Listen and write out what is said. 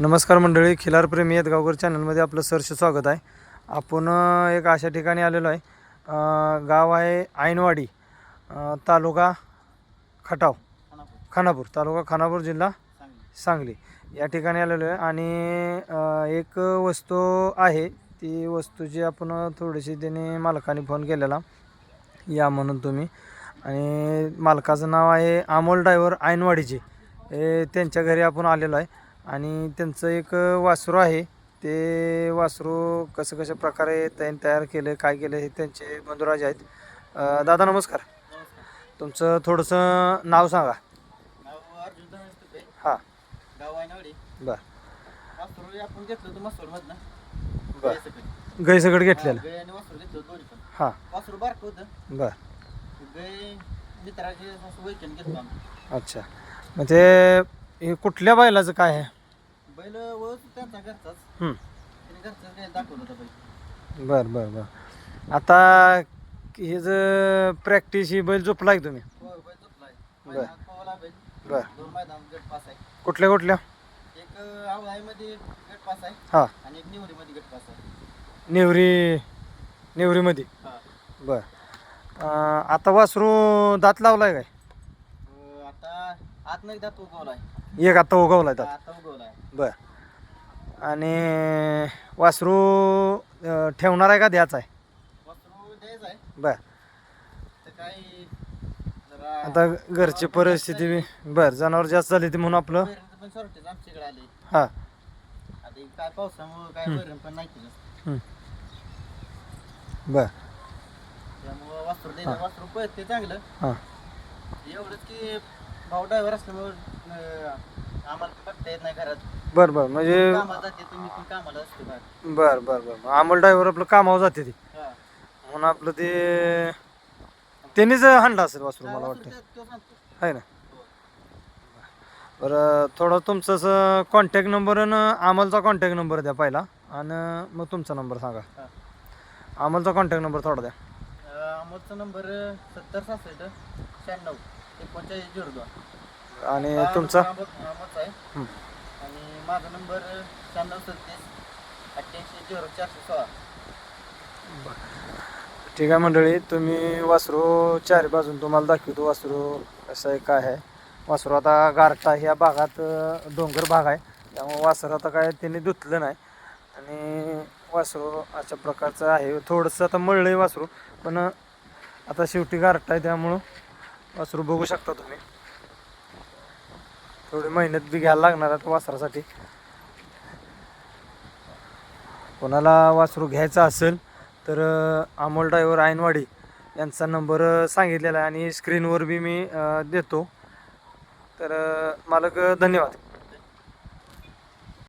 नमस्कार मंडळी, खिलारप्रेमी येतगावकर चॅनलमध्ये आपलं सहर्ष स्वागत आहे. आपण एक अशा ठिकाणी आलेलो आहे. गाव आहे ऐनवाडी, तालुका खटाव खानापूर, तालुका खानापूर, जिल्हा सांगली या ठिकाणी आलेलो आहे. आणि एक वस्तू आहे, ती वस्तूची आपण थोडीशी त्याने मालकाने फोन केलेला या म्हणून तुम्ही. आणि मालकाचं नाव आहे अमोल ड्रायव्हर ऐनवाडीचे. त्यांच्या घरी आपण आलेलो आहे आणि त्यांचं एक वासरू आहे. ते वासरू कशा प्रकारे त्यांनी तयार केलं, काय केलं, हे त्यांचे बंधुराज आहेत. दादा नमस्कार. तुमचं थोडंसं नाव सांगा. हां बर बर गैसकट घेतलेलं. हां बर अच्छा. मग ते हे कुठल्या बैलाचं काय आहे? बैल त्यांचा घरचाच घरचाच दाखवलं होतं बैल. बर बर बर आता हे जर प्रॅक्टिस ही बैल झोपला की तुम्ही? बैल झोपलाय. बर बैल बर 2 मैदान गट पास आहे. कुठल्या कुठल्या? एक आवळाईमध्ये गट पास आहे हां आणि एक निवरीमध्ये गट पास आहे. नेवरीमध्ये. हा. बर आता वासरू दात लावलाय काय? आता आतनं एकदा तो उगवलाय. एक आता उगवलाय दात. आता उगवलाय. बर आणि वासरू ठेवणार आहे का द्यायचा आहे? वासरू द्यायचं आहे. बर तर काही जरा आता घरची परिस्थिती बर जनावर जास्त झाली ती म्हणून आपलं. वैरण पण शॉर्टेज आमच्याकडे आले. हां आता काय पावसामुळे काय वैरण पण नाही केलं. बर त्यामुळं वासरू द्यायचं. वासरू पळते चांगलं. हां एवढंच की भाऊ ड्रायव्हर असल्यामुळे आम्हाला बघता येत नाही घरात. बर बर म्हणजे कामाला जाते, तुम्ही पण कामाला असते बाहेर. बर बर बर अमोल ड्रायव्हर आपलं कामावर जाते ती हा. म्हणून आपलं ते त्यांनीच हाणलं असेल वासरू मला वाटतं, तो सांगतो. आहे ना. बरं थोडं तुमचं कॉन्टॅक्ट नंबर आणि अमोलचा कॉन्टॅक्ट नंबर द्या पहिला, आणि मग तुमचा नंबर सांगा. हा. अमोलचा कॉन्टॅक्ट नंबर थोडा द्या. अमोलचा नंबर 7066 96 4502. आणि तुमचा अमोलचा आहे. आणि माझा नंबर 9637 88 0416. ठीक आहे मंडळी, तुम्ही वासरू चारी बाजून तुम्हाला दाखवतो वासरू कसं आहे काय आहे. वासरू आता गारठा ह्या भागात डोंगर भाग आहे, त्यामुळे वासरू आता काय त्यांनी धुतलं नाही. आणि वासरू अशा प्रकारचं आहे. थोडंसं आता मळलं आहे वासरू, पण आता शेवटी गारठा आहे त्यामुळं वासरू बघू शकता तुम्ही. थोडी मेहनत बी घ्यायला लागणार आहे वासरासाठी. कोणाला वासरू घ्यायचं असेल तर अमोल ड्रायव्हर ऐनवाडी यांचा नंबर सांगितलेला आहे आणि स्क्रीनवर बी मी देतो. तर मालक धन्यवाद.